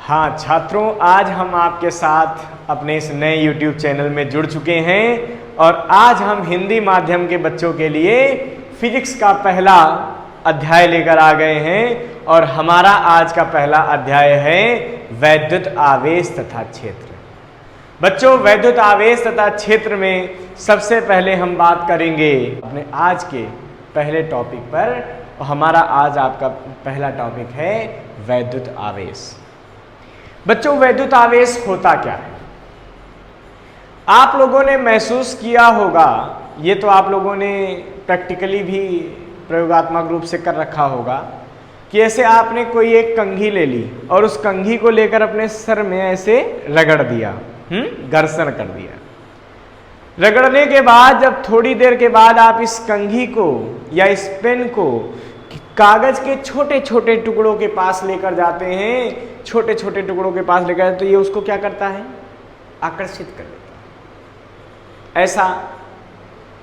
हाँ छात्रों, आज हम आपके साथ अपने इस नए YouTube चैनल में जुड़ चुके हैं और आज हम हिंदी माध्यम के बच्चों के लिए फिजिक्स का पहला अध्याय लेकर आ गए हैं और हमारा आज का पहला अध्याय है वैद्युत आवेश तथा क्षेत्र। बच्चों, वैद्युत आवेश तथा क्षेत्र में सबसे पहले हम बात करेंगे अपने आज के पहले टॉपिक पर और हमारा आज आपका पहला टॉपिक है वैद्युत आवेश। बच्चों, वैद्युत आवेश होता क्या है? आप लोगों ने महसूस किया होगा, ये तो आप लोगों ने प्रैक्टिकली भी प्रयोगात्मक रूप से कर रखा होगा कि ऐसे आपने कोई एक कंघी ले ली और उस कंघी को लेकर अपने सर में ऐसे रगड़ दिया, घर्षण कर दिया। रगड़ने के बाद जब थोड़ी देर के बाद आप इस कंघी को या इस पेन को कागज के छोटे छोटे टुकड़ों के पास लेकर जाते हैं, छोटे छोटे टुकड़ों के पास लेकर तो ये उसको क्या करता है? आकर्षित कर देता है। ऐसा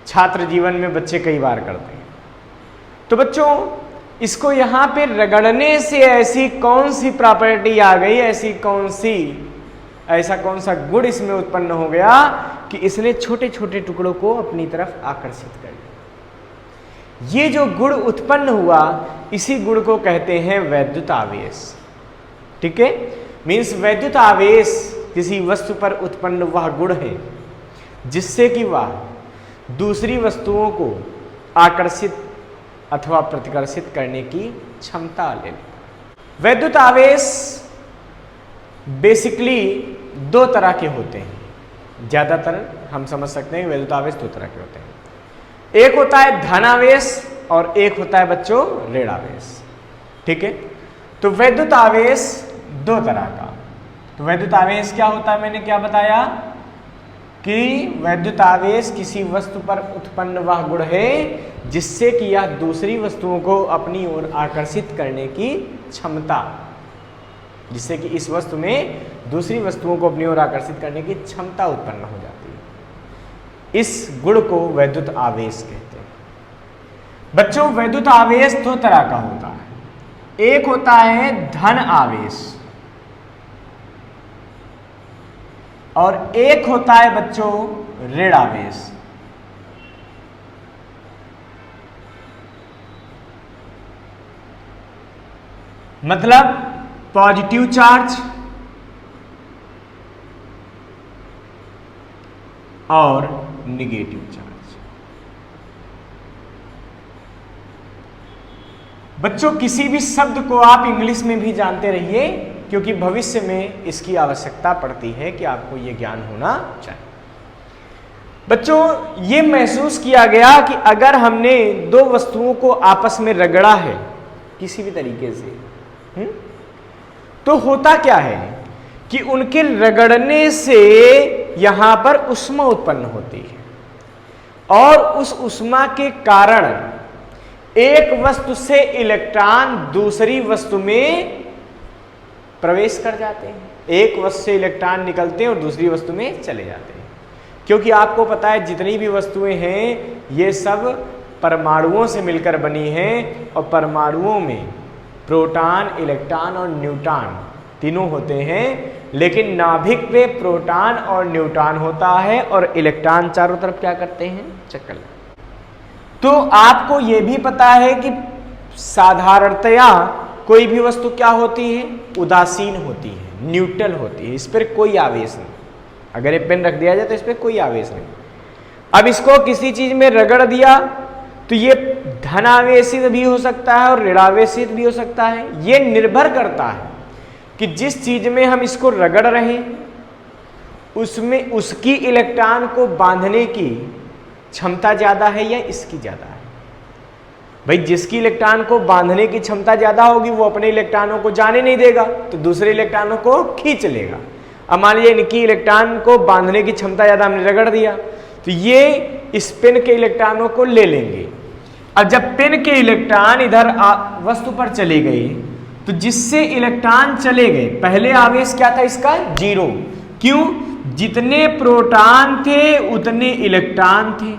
छात्र जीवन में बच्चे कई बार करते हैं। तो बच्चों, इसको यहाँ पे रगड़ने से ऐसी कौन सी प्रॉपर्टी आ गई, ऐसा कौन सा गुण इसमें उत्पन्न हो गया कि इसने छोटे छोटे टुकड़ों को अपनी तरफ आकर्षित कर दिया। ये जो गुण उत्पन्न हुआ, इसी गुण को कहते हैं वैद्युत आवेश। ठीक है, मीन्स वैद्युत आवेश किसी वस्तु पर उत्पन्न वह गुण है जिससे कि वह दूसरी वस्तुओं को आकर्षित अथवा प्रतिकर्षित करने की क्षमता ले लेता। वैद्युत आवेश बेसिकली दो तरह के होते हैं। ज्यादातर हम समझ सकते हैं वैद्युत आवेश दो तरह के होते हैं। एक होता है धन आवेश और एक होता है बच्चों ऋण आवेश। ठीक है, तो वैद्युत आवेश दो तरह का। तो वैद्युत आवेश क्या होता है? मैंने क्या बताया कि वैद्युत आवेश किसी वस्तु पर उत्पन्न वह गुण है जिससे कि यह दूसरी वस्तुओं को अपनी ओर आकर्षित करने की क्षमता, जिससे कि इस वस्तु में दूसरी वस्तुओं को अपनी ओर आकर्षित करने की क्षमता उत्पन्न हो जाती है। इस गुण को वैद्युत आवेश कहते हैं। बच्चों, वैद्युत आवेश दो तरह का होता है। एक होता है धन आवेश और एक होता है बच्चों ऋण आवेश। मतलब पॉजिटिव चार्ज और निगेटिव चार्ज। बच्चों, किसी भी शब्द को आप इंग्लिश में भी जानते रहिए क्योंकि भविष्य में इसकी आवश्यकता पड़ती है कि आपको यह ज्ञान होना चाहिए। बच्चों, ये महसूस किया गया कि अगर हमने दो वस्तुओं को आपस में रगड़ा है किसी भी तरीके से, तो होता क्या है कि उनके रगड़ने से यहां पर ऊष्मा उत्पन्न होती है और उस ऊष्मा के कारण एक वस्तु से इलेक्ट्रॉन दूसरी वस्तु में प्रवेश कर जाते हैं। एक वस्तु से इलेक्ट्रॉन निकलते हैं और दूसरी वस्तु में चले जाते हैं। क्योंकि आपको पता है जितनी भी वस्तुएं हैं ये सब परमाणुओं से मिलकर बनी हैं और परमाणुओं में प्रोटॉन, इलेक्ट्रॉन और न्यूट्रॉन तीनों होते हैं, लेकिन नाभिक पे प्रोटॉन और न्यूट्रॉन होता है और इलेक्ट्रॉन चारों तरफ क्या करते हैं? चक्कर लगाते हैं। तो आपको यह भी पता है कि साधारणतया कोई भी वस्तु क्या होती है? उदासीन होती है, न्यूट्रल होती है। इस पर कोई आवेश नहीं। अगर ये पेन रख दिया जाए तो इस पर कोई आवेश नहीं। अब इसको किसी चीज में रगड़ दिया तो ये धनावेशित भी हो सकता है और ऋणावेशित भी हो सकता है। ये निर्भर करता है कि जिस चीज में हम इसको रगड़ रहे हैं उसमें उसकी इलेक्ट्रॉन को बांधने की क्षमता ज्यादा है या इसकी ज्यादा है। भाई, जिसकी इलेक्ट्रॉन को बांधने की क्षमता ज्यादा होगी वो अपने इलेक्ट्रॉनों को जाने नहीं देगा तो दूसरे इलेक्ट्रॉनों को खींच लेगा। अब मान लीजिए इनकी इलेक्ट्रॉन को बांधने की क्षमता ज्यादा, हमने रगड़ दिया तो ये इस पेन के इलेक्ट्रॉनों को ले लेंगे। अब जब पेन के इलेक्ट्रॉन इधर वस्तु पर चले गए तो जिससे इलेक्ट्रॉन चले गए, पहले आवेश क्या था इसका? जीरो। क्यों? जितने प्रोटॉन थे उतने इलेक्ट्रॉन थे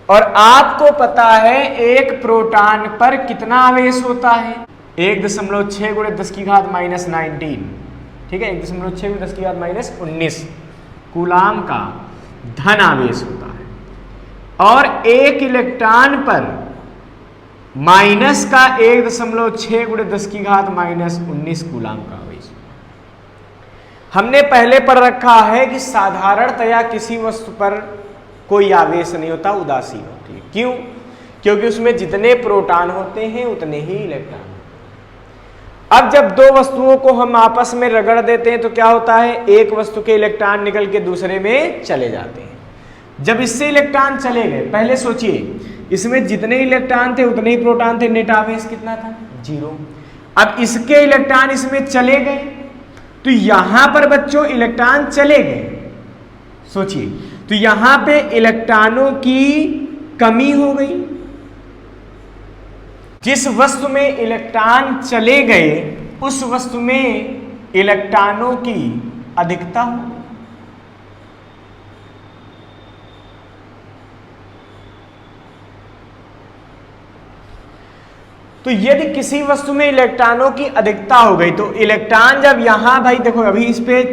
और आपको पता है एक प्रोटॉन पर कितना आवेश होता है? 1.6 गुणे 10 की घात माइनस 19, ठीक है, 1.6 गुणे 10 की घात माइनस 19 कूलाम का धन आवेश होता है। और एक इलेक्ट्रॉन पर माइनस का 1.6 गुणे 10 की घात माइनस 19 कूलाम का आवेश। हमने पहले पढ़ रखा है कि साधारणतया किसी वस्तु पर कोई आवेश नहीं होता, उदासीन होती है। क्यों? क्योंकि उसमें जितने प्रोटॉन होते हैं उतने ही इलेक्ट्रॉन। अब जब दो वस्तुओं को हम आपस में रगड़ देते हैं तो क्या होता है, एक वस्तु के इलेक्ट्रॉन निकल के दूसरे में चले जाते हैं। जब इससे इलेक्ट्रॉन चले गए, पहले सोचिए इसमें जितने इलेक्ट्रॉन थे उतने ही प्रोटॉन थे, नेट आवेश कितना था, 0। अब इसके इलेक्ट्रॉन इसमें चले गए तो यहां पर बच्चों इलेक्ट्रॉन चले गए, सोचिए, तो यहां पे इलेक्ट्रॉनों की कमी हो गई। जिस वस्तु में इलेक्ट्रॉन चले गए उस वस्तु में इलेक्ट्रॉनों की अधिकता हो। तो यदि किसी वस्तु में इलेक्ट्रॉनों की अधिकता हो गई तो इलेक्ट्रॉन जब यहां, भाई देखो अभी इस पे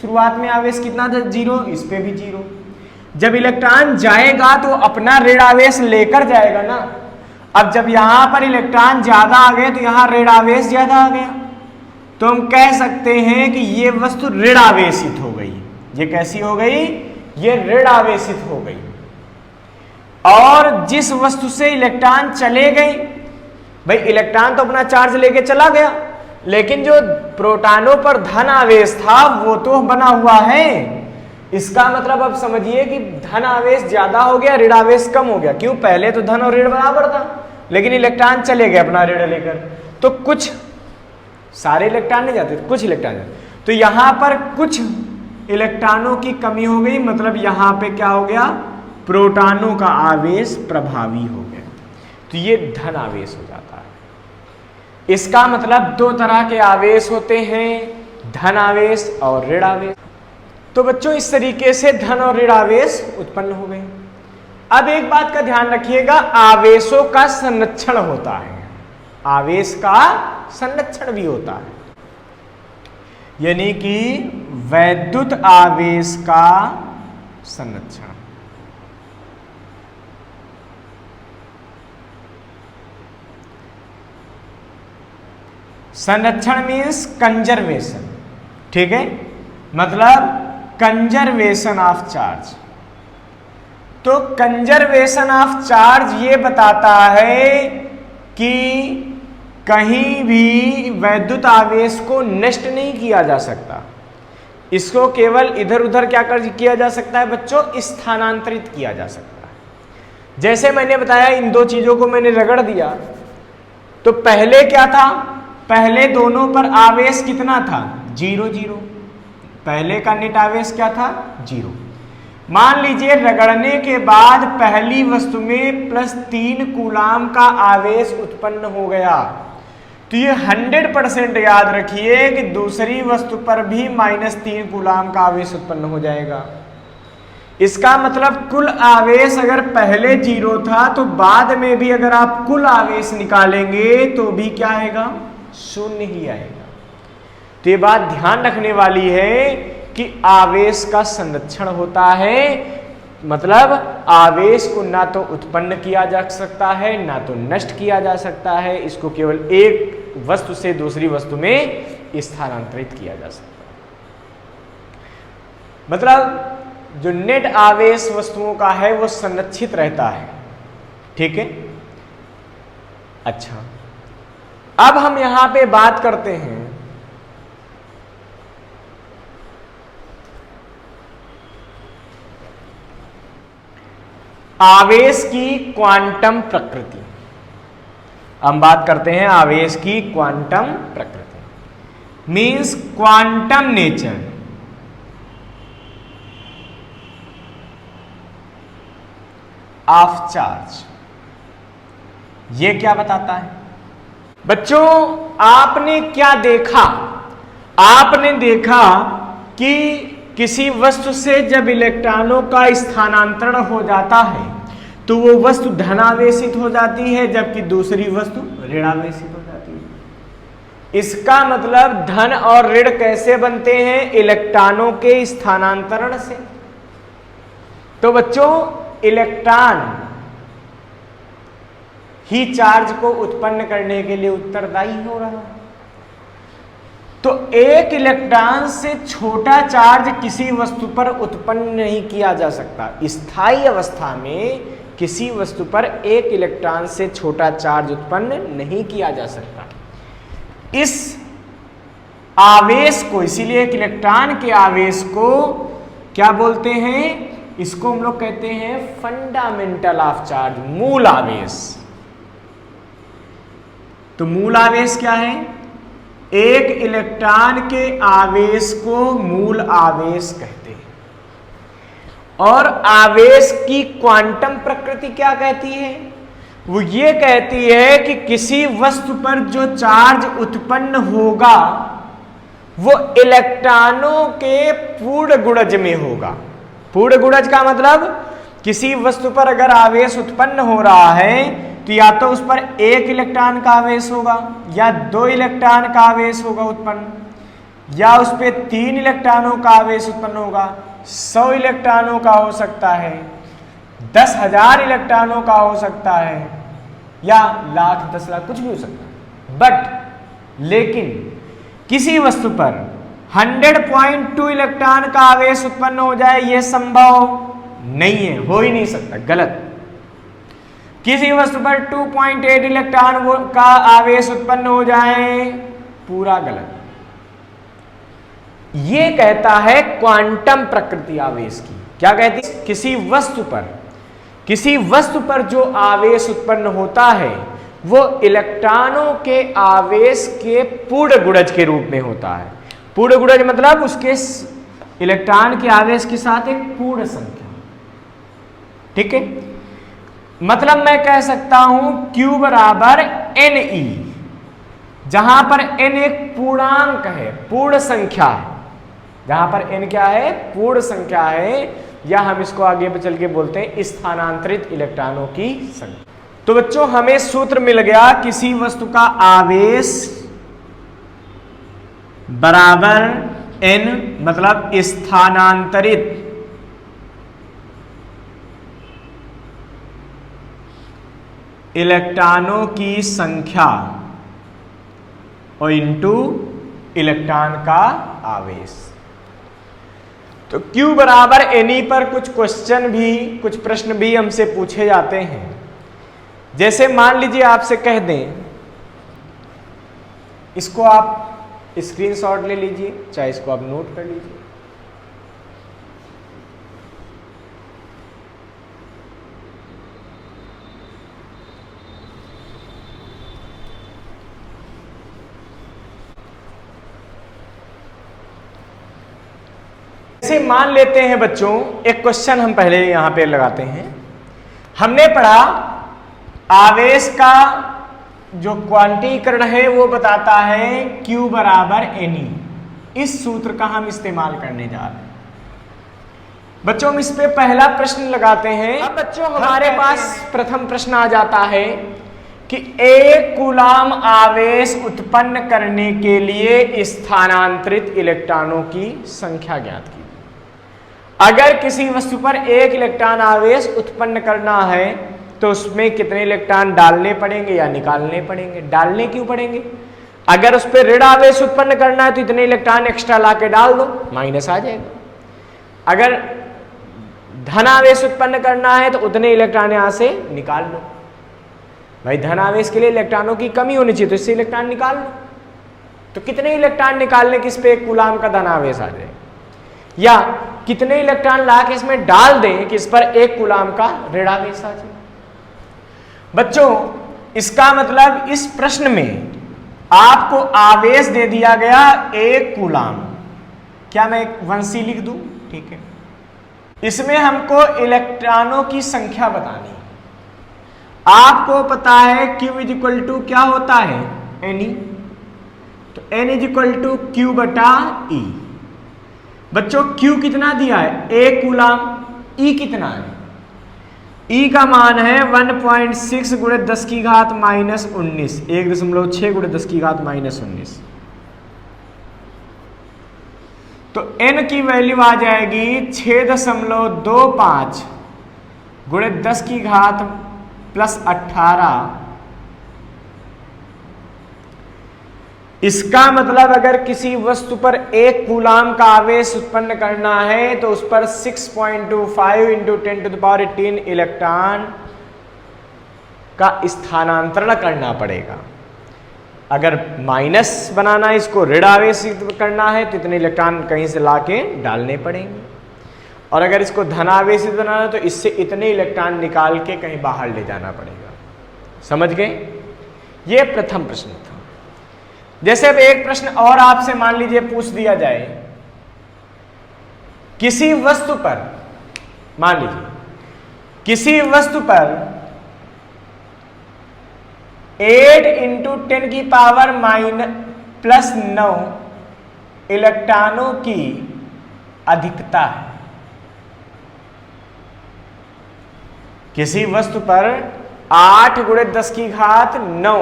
शुरुआत में आवेश कितना था, 0, इस पे भी 0। जब इलेक्ट्रॉन जाएगा तो अपना ऋण आवेश लेकर जाएगा ना। अब जब यहां पर इलेक्ट्रॉन ज्यादा आ गए तो यहां ऋण आवेश ज्यादा आ गया, तो हम कह सकते हैं कि ये वस्तु ऋण आवेशित हो गई। ये कैसी हो गई, ये ऋण आवेशित हो गई। और जिस वस्तु से इलेक्ट्रॉन चले गए, भाई इलेक्ट्रॉन तो अपना चार्ज लेके चला गया, लेकिन जो प्रोटॉनों पर धन आवेश था वो तो बना हुआ है। इसका मतलब अब समझिए कि धन आवेश ज्यादा हो गया, ऋण आवेश कम हो गया। क्यों? पहले तो धन और ऋण बराबर था, लेकिन इलेक्ट्रॉन चले गए अपना ऋण लेकर, तो कुछ सारे इलेक्ट्रॉन नहीं जाते, कुछ इलेक्ट्रॉन जाते, तो यहां पर कुछ इलेक्ट्रॉनों की कमी हो गई। मतलब यहां पे क्या हो गया, प्रोटॉनों का आवेश प्रभावी हो गया, तो ये धन आवेश हो जाता है। इसका मतलब दो तरह के आवेश होते हैं, धन आवेश और ऋण आवेश। तो बच्चों इस तरीके से धन और ऋण आवेश उत्पन्न हो गए। अब एक बात का ध्यान रखिएगा, आवेशों का संरक्षण होता है, आवेश का संरक्षण भी होता है, यानी कि वैद्युत आवेश का संरक्षण। संरक्षण मीन्स कंजर्वेशन, ठीक है, मतलब कंजर्वेशन ऑफ चार्ज। तो कंजर्वेशन ऑफ चार्ज ये बताता है कि कहीं भी वैद्युत आवेश को नष्ट नहीं किया जा सकता, इसको केवल इधर उधर क्या कर किया जा सकता है बच्चों, स्थानांतरित किया जा सकता है। जैसे मैंने बताया इन दो चीजों को मैंने रगड़ दिया, तो पहले क्या था, पहले दोनों पर आवेश कितना था, 0 0। पहले का नेट आवेश क्या था, 0। मान लीजिए रगड़ने के बाद पहली वस्तु में +3 कूलाम का आवेश उत्पन्न हो गया, तो ये 100% याद रखिए कि दूसरी वस्तु पर भी -3 कूलाम का आवेश उत्पन्न हो जाएगा। इसका मतलब कुल आवेश अगर पहले 0 था तो बाद में भी अगर आप कुल आवेश निकालेंगे तो भी क्या आएगा, 0 ही आएगा। तो ये बात ध्यान रखने वाली है कि आवेश का संरक्षण होता है, मतलब आवेश को ना तो उत्पन्न किया जा सकता है ना तो नष्ट किया जा सकता है, इसको केवल एक वस्तु से दूसरी वस्तु में स्थानांतरित किया जा सकता है। मतलब जो नेट आवेश वस्तुओं का है वो संरक्षित रहता है, ठीक है। अच्छा, अब हम यहां पे बात करते हैं आवेश की क्वांटम प्रकृति। हम बात करते हैं आवेश की क्वांटम प्रकृति, means quantum nature. Of charge, ये क्या बताता है बच्चों? आपने क्या देखा, आपने देखा कि किसी वस्तु से जब इलेक्ट्रॉनों का स्थानांतरण हो जाता है तो वो वस्तु धनावेशित हो जाती है, जबकि दूसरी वस्तु ऋणावेशित हो जाती है। इसका मतलब धन और ऋण कैसे बनते हैं? इलेक्ट्रॉनों के स्थानांतरण से। तो बच्चों इलेक्ट्रॉन ही चार्ज को उत्पन्न करने के लिए उत्तरदायी हो रहा है। तो एक इलेक्ट्रॉन से छोटा चार्ज किसी वस्तु पर उत्पन्न नहीं किया जा सकता। स्थायी अवस्था में किसी वस्तु पर एक इलेक्ट्रॉन से छोटा चार्ज उत्पन्न नहीं किया जा सकता। इस आवेश को, इसीलिए एक इलेक्ट्रॉन के आवेश को क्या बोलते हैं? इसको हम लोग कहते हैं फंडामेंटल ऑफ चार्ज, मूल आवेश। तो मूल आवेश क्या है? एक इलेक्ट्रॉन के आवेश को मूल आवेश कहते हैं। और आवेश की क्वांटम प्रकृति क्या कहती है? वो ये कहती है कि किसी वस्तु पर जो चार्ज उत्पन्न होगा वो इलेक्ट्रॉनों के पूर्ण गुणज में होगा। पूर्ण गुणज का मतलब किसी वस्तु पर अगर आवेश उत्पन्न हो रहा है तो या तो उस पर एक इलेक्ट्रॉन का आवेश होगा या दो इलेक्ट्रॉन का आवेश होगा उत्पन्न, या उस पर 3 इलेक्ट्रॉनों का आवेश उत्पन्न होगा, 100 इलेक्ट्रॉनों का हो सकता है, 10,000 इलेक्ट्रॉनों का हो सकता है, या लाख 10 लाख कुछ भी हो सकता है। बट लेकिन किसी वस्तु पर 100.2 इलेक्ट्रॉन का आवेश उत्पन्न हो जाए यह संभव नहीं है, हो ही नहीं सकता, गलत। किसी वस्तु पर 2.8 इलेक्ट्रॉन का आवेश उत्पन्न हो जाए, पूरा गलत। यह कहता है क्वांटम प्रकृति आवेश की। क्या कहती है? किसी वस्तु पर जो आवेश उत्पन्न होता है वो इलेक्ट्रॉनों के आवेश के पूर्ण गुणज के रूप में होता है। पूर्ण गुणज मतलब उसके इलेक्ट्रॉन के आवेश के साथ एक पूर्ण संख्या। ठीक है, मतलब मैं कह सकता हूं Q बराबर Ne, जहां पर n एक पूर्णांक है, पूर्ण संख्या है। जहां पर n क्या है? पूर्ण संख्या है, या हम इसको आगे पे चल के बोलते हैं स्थानांतरित इलेक्ट्रॉनों की संख्या। तो बच्चों हमें सूत्र मिल गया, किसी वस्तु का आवेश बराबर n मतलब स्थानांतरित इलेक्ट्रॉनों की संख्या और इनटू इलेक्ट्रॉन का आवेश। तो Q बराबर Ne पर कुछ क्वेश्चन भी, कुछ प्रश्न भी हमसे पूछे जाते हैं। जैसे मान लीजिए आपसे कह दें, इसको आप स्क्रीनशॉट ले लीजिए, चाहे इसको आप नोट कर लीजिए। जैसे मान लेते हैं बच्चों, एक क्वेश्चन हम पहले यहां पे लगाते हैं। हमने पढ़ा आवेश का जो क्वांटीकरण है वो बताता है Q बराबर Ne। इस सूत्र का हम इस्तेमाल करने जा रहे हैं। बच्चों हम इस पे पहला प्रश्न लगाते हैं। अब बच्चों हमारे पास प्रथम प्रश्न आ जाता है कि एक कूलाम आवेश उत्पन्न करने के लिए स्थानांतरित इलेक्ट्रॉनों की संख्या ज्ञात की। अगर किसी वस्तु पर एक इलेक्ट्रॉन आवेश उत्पन्न करना है तो उसमें कितने इलेक्ट्रॉन डालने पड़ेंगे या निकालने पड़ेंगे? डालने क्यों पड़ेंगे? अगर उस पर ऋण आवेश उत्पन्न करना है तो इतने इलेक्ट्रॉन एक्स्ट्रा लाके डाल दो, माइनस आ जाएगा। अगर धन आवेश उत्पन्न करना है तो उतने इलेक्ट्रॉन यहां से निकाल लो। भाई धन आवेश के लिए इलेक्ट्रॉनों की कमी होनी चाहिए तो इससे इलेक्ट्रॉन निकाल लो। तो कितने इलेक्ट्रॉन निकालने किस पे एक कूलाम का धन आवेश आ जाए, या कितने इलेक्ट्रॉन ला के इसमें डाल दें कि इस पर एक कूलाम का ऋण आवेश आ जाए। बच्चों इसका मतलब इस प्रश्न में आपको आवेश दे दिया गया एक कूलाम। क्या मैं 1c लिख दूं? ठीक है। इसमें हमको इलेक्ट्रॉनों की संख्या बतानी है। आपको पता है Q इज इक्वल टू क्या होता है? Ne। तो N is equal to Q बटा E। बच्चों Q कितना दिया है? एक कूलाम। E कितना है? ई का मान है 1.6 गुणे 10 की घात माइनस 19, 1.6 गुणे 10 की घात माइनस 19। तो n की वैल्यू आ जाएगी 6.25 गुणे 10 की घात प्लस 18। इसका मतलब अगर किसी वस्तु पर 1 कूलाम का आवेश उत्पन्न करना है तो उस पर 6.25 इंटू 10⁻18 इलेक्ट्रॉन का स्थानांतरण करना पड़ेगा। अगर माइनस बनाना है, इसको ऋण आवेशित करना है तो इतने इलेक्ट्रॉन कहीं से लाके डालने पड़ेंगे, और अगर इसको धन आवेशित बनाना है तो इससे इतने इलेक्ट्रॉन निकाल के कहीं बाहर ले जाना पड़ेगा। समझ गए? ये प्रथम प्रश्न था। जैसे अब एक प्रश्न और आपसे मान लीजिए पूछ दिया जाए, किसी वस्तु पर, मान लीजिए किसी वस्तु पर 8 इंटू 10 की पावर प्लस 9 इलेक्ट्रॉनों की अधिकता है। किसी वस्तु पर 8 गुणे 10 की घात 9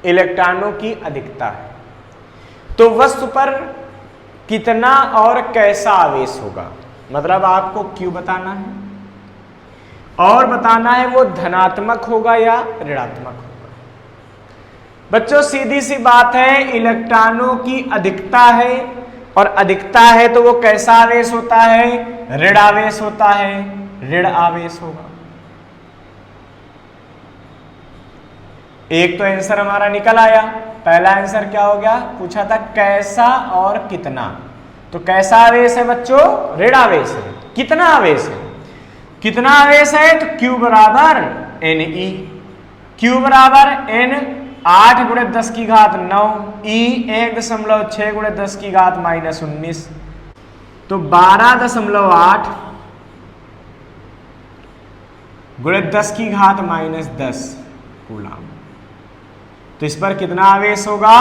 इलेक्ट्रॉनों की अधिकता है, तो वस्तु पर कितना और कैसा आवेश होगा, मतलब आपको क्यों बताना है और बताना है वो धनात्मक होगा या ऋणात्मक होगा। बच्चों सीधी सी बात है, इलेक्ट्रॉनों की अधिकता है और अधिकता है तो वो कैसा आवेश होता है, ऋण आवेश होता है, ऋण आवेश होगा। एक तो आंसर हमारा निकल आया। पहला आंसर क्या हो गया, पूछा था कैसा और कितना, तो कैसा आवेश है बच्चों, ऋण आवेश है। कितना आवेश है, कितना आवेश है, तो Q बराबर Ne, Q बराबर N 8 गुणे 10 की घात 9, E 1.6 गुणे 10 की घात माइनस 19, तो 12.8 गुणे 10 की घात माइनस 10 कूलाम। तो इस पर कितना आवेश होगा,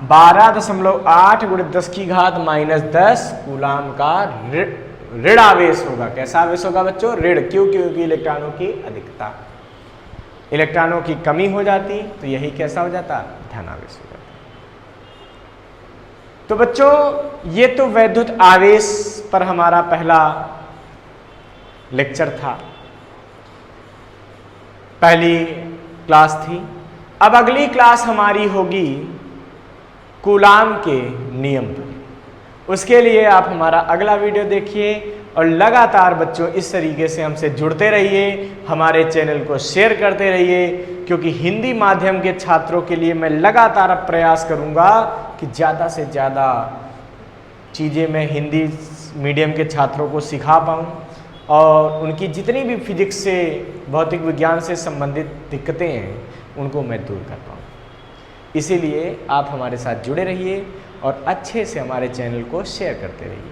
12.8 गुणे 10 की घात माइनस 10 कूलाम का ऋण आवेश होगा। कैसा आवेश होगा बच्चों, ऋण। क्यों? क्योंकि इलेक्ट्रॉनों की अधिकता, इलेक्ट्रॉनों की कमी हो जाती तो यही कैसा हो जाता, धन आवेश हो जाता। तो बच्चों ये तो वैद्युत आवेश पर हमारा पहला लेक्चर था, पहली क्लास थी। अब अगली क्लास हमारी होगी कूलाम के नियम पर। उसके लिए आप हमारा अगला वीडियो देखिए और लगातार बच्चों इस तरीके से हमसे जुड़ते रहिए, हमारे चैनल को शेयर करते रहिए, क्योंकि हिंदी माध्यम के छात्रों के लिए मैं लगातार प्रयास करूंगा कि ज़्यादा से ज़्यादा चीज़ें मैं हिंदी मीडियम के छात्रों को सिखा पाऊँ और उनकी जितनी भी फिजिक्स से, भौतिक विज्ञान से संबंधित दिक्कतें हैं उनको मैं दूर कर पाऊँ। इसीलिए आप हमारे साथ जुड़े रहिए और अच्छे से हमारे चैनल को शेयर करते रहिए।